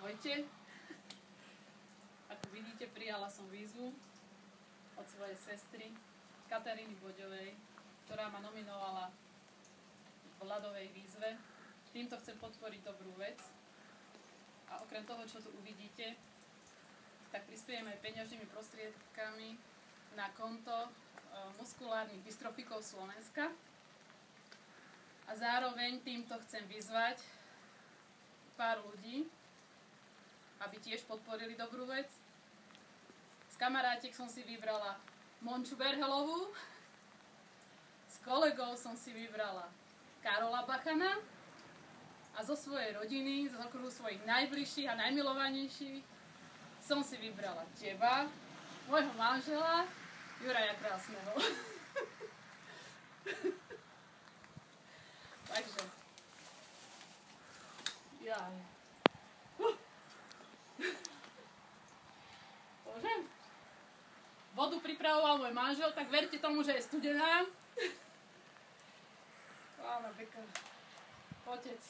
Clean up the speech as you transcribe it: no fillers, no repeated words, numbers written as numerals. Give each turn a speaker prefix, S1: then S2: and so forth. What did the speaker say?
S1: Ahojte. Ako vidíte, prijala som výzvu od svojej sestry Kataríny Boďovej, ktorá ma nominovala v ľadovej výzve. Týmto chcem podporiť dobrú vec. A okrem toho, čo tu uvidíte, tak prispiejeme aj peňažnými prostriedkami na konto muskulárnych dystrofikov Slovenska. A zároveň týmto chcem vyzvať pár ľudí, aby tiež podporili dobrú vec. Z kamarátiek som si vybrala Monču Berhelovú, s kolegov som si vybrala Karola Bachana a zo svojej rodiny, z okruhu svojich najbližších a najmilovanejších som si vybrala teba, môjho manžela, Juraja Krásneho. Takže. Jaj. Môžem? Vodu pripravoval môj manžel, tak verte tomu, že je studená. Áno, pekne. Otec.